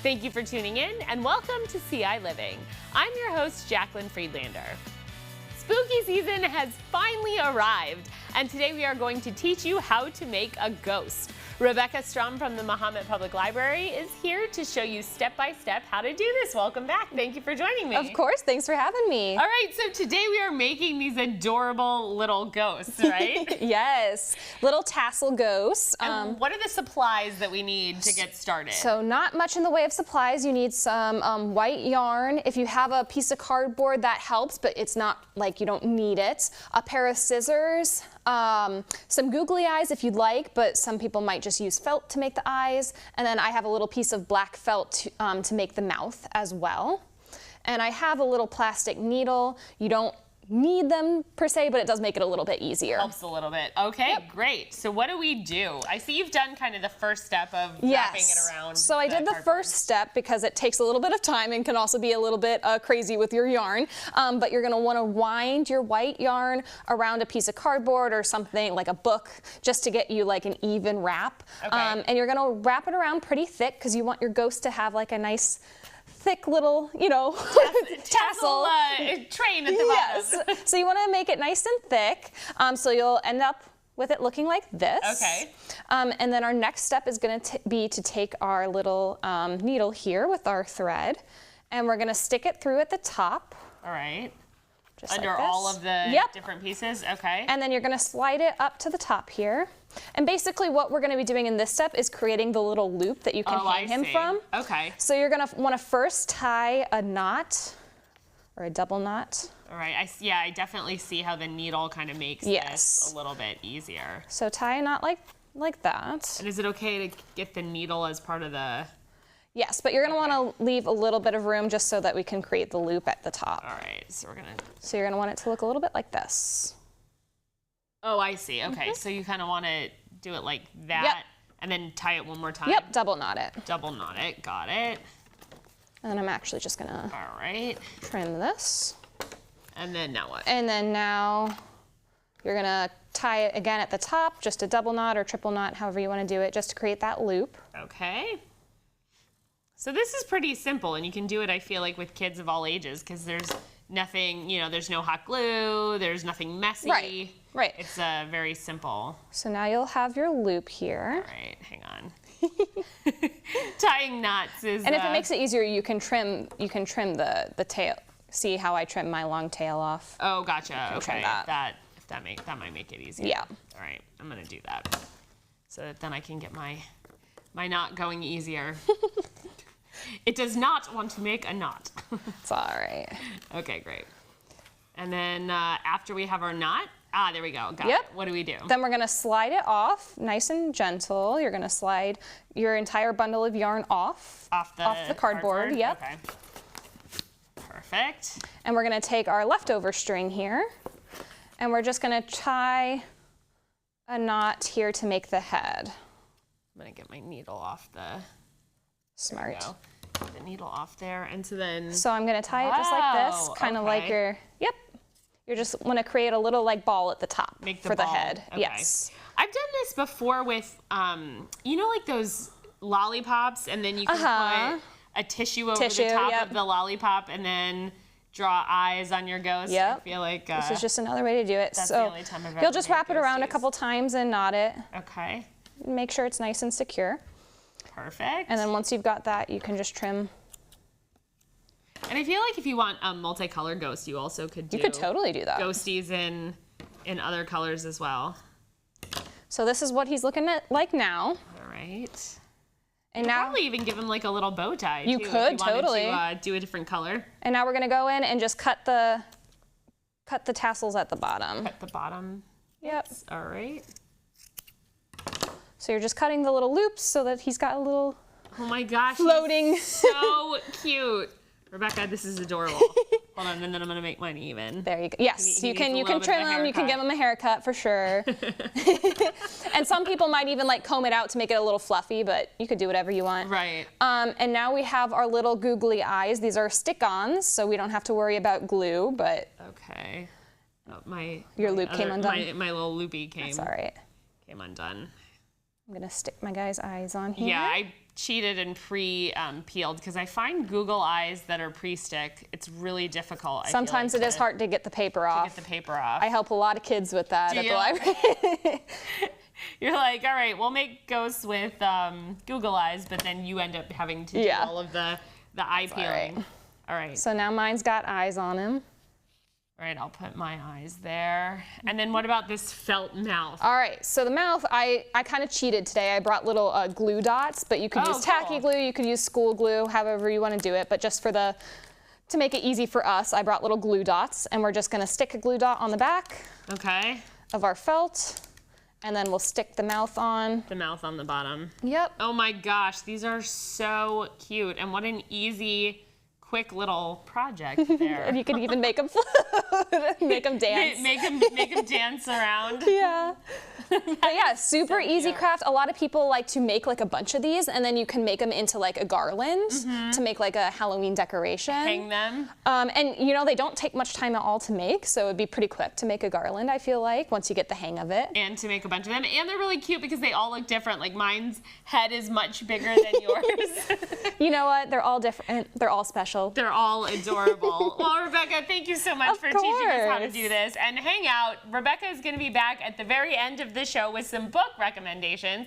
Thank you for tuning in and welcome to ciLiving. I'm your host, Jaclyn Friedlander. Spooky season has finally arrived, and today we are going to teach you how to make a ghost. Rebecca Strom from the Mahomet Public Library is here to show you step-by-step how to do this. Welcome back. Thank you for joining me. Of course. Thanks for having me. All right, so today we are making these adorable little ghosts, right? Yes, little tassel ghosts. What are the supplies that we need to get started? So not much in the way of supplies. You need some white yarn. If you have a piece of cardboard, that helps, but it's not like you don't need it. A pair of scissors. Some googly eyes if you'd like, but some people might just use felt to make the eyes. And then I have a little piece of black felt to make the mouth as well. And I have a little plastic needle. You don't need them per se, but it does make it a little bit easier. Helps a little bit. Okay, yep. Great. So what do we do? I see you've done kind of the first step of wrapping it around. So I did the first step because it takes a little bit of time and can also be a little bit crazy with your yarn. But you're going to want to wind your white yarn around a piece of cardboard or something like a book just to get you like an even wrap. Okay. And you're going to wrap it around pretty thick because you want your ghost to have like a nice thick little, you know, tassel train at the bottom. Yes. So you want to make it nice and thick. So you'll end up with it looking like this. Okay. And then our next step is going to be to take our little needle here with our thread, and we're going to stick it through at the top. All right. Just under like this. All of the different pieces. Okay. And then you're going to slide it up to the top here. And basically what we're going to be doing in this step is creating the little loop that you can hang him from. Okay. So you're going to want to first tie a knot or a double knot. All right. I definitely see how the needle kind of makes this a little bit easier. So tie a knot like that. And is it okay to get the needle as part of the... Yes, but you're going to want to leave a little bit of room just so that we can create the loop at the top. All right. So we're going to... So you're going to want it to look a little bit like this. Oh, I see. Okay, so you kind of want to do it like that, and then tie it one more time. Yep, double knot it. Double knot it. Got it. And then I'm actually just gonna trim this. And then now what? And then now you're gonna tie it again at the top, just a double knot or triple knot, however you want to do it, just to create that loop. Okay. So this is pretty simple, and you can do it, I feel like, with kids of all ages, because there's nothing, you know, there's no hot glue, there's nothing messy. Right. It's very simple. So now you'll have your loop here. All right, hang on. Tying knots is... And if it makes it easier, you can trim the tail. See how I trim my long tail off? Oh, gotcha. Okay. That might make it easier. Yeah. All right, I'm gonna do that so that then I can get my knot going easier. It does not want to make a knot. It's all right. Okay, great. And then after we have our knot, there we go. Got it. What do we do? Then we're going to slide it off nice and gentle. You're going to slide your entire bundle of yarn off the cardboard. Yep. Okay. Perfect. And we're going to take our leftover string here, and we're just going to tie a knot here to make the head. I'm going to get my needle off the... Smart. Get the needle off there, and so then... So I'm going to tie it just like this, kind of like your... Yep. You just want to create a little like ball at the top for the head. Okay. Yes. I've done this before with, you know, like those lollipops, and then you can put a tissue over the top of the lollipop, and then draw eyes on your ghost. Yep. I feel like this is just another way to do it. That's the only time I've ever you'll just wrap it around a ghosties. couple times and knot it. Okay. Make sure it's nice and secure. Perfect. And then once you've got that, you can just trim. And I feel like if you want a multicolored ghost, you also could do... You could totally do that. Ghosties in other colors as well. So this is what he's looking like now. All right. And you now probably even give him like a little bow tie. You too, could if you totally wanted to do a different color. And now we're going to go in and just cut the tassels at the bottom. Cut the bottom. Yep. All right. So you're just cutting the little loops so that he's got a little... Oh my gosh. Floating. So cute. Rebecca, this is adorable. Hold on, and then I'm gonna make mine even. There you go. Yes, you can trim them. You can give them a haircut for sure. And some people might even like comb it out to make it a little fluffy, but you could do whatever you want. Right. And now we have our little googly eyes. These are stick-ons, so we don't have to worry about glue. But okay. Oh, your loop came undone. My little loopy came. That's all right. Came undone. I'm gonna stick my guy's eyes on here. Yeah, cheated and pre-peeled because I find Google eyes that are pre-stick, it's really difficult. Sometimes it is hard to get the paper off. To get the paper off. I help a lot of kids with that at the library. You're like, all right, we'll make ghosts with Google eyes, but then you end up having to do all of the eye peeling. All right. So now mine's got eyes on him. All right, I'll put my eyes there. And then what about this felt mouth? All right, so the mouth, I kind of cheated today. I brought little glue dots, but you could use tacky glue, you could use school glue, however you want to do it. But just to make it easy for us, I brought little glue dots, and we're just going to stick a glue dot on the back of our felt, and then we'll stick the mouth on. The mouth on the bottom. Yep. Oh my gosh, these are so cute, and what an easy, quick little project there. And you could even make them float, make them dance. make them dance around. Yeah. But yeah, super easy craft. A lot of people like to make like a bunch of these, and then you can make them into like a garland to make like a Halloween decoration. Hang them. And you know, they don't take much time at all to make, so it'd be pretty quick to make a garland, I feel like, once you get the hang of it. And to make a bunch of them. And they're really cute because they all look different. Like mine's head is much bigger than yours. You know what? They're all different. They're all special. They're all adorable. Well, Rebecca, thank you so much for teaching us how to do this. And hang out. Rebecca is going to be back at the very end of the show with some book recommendations.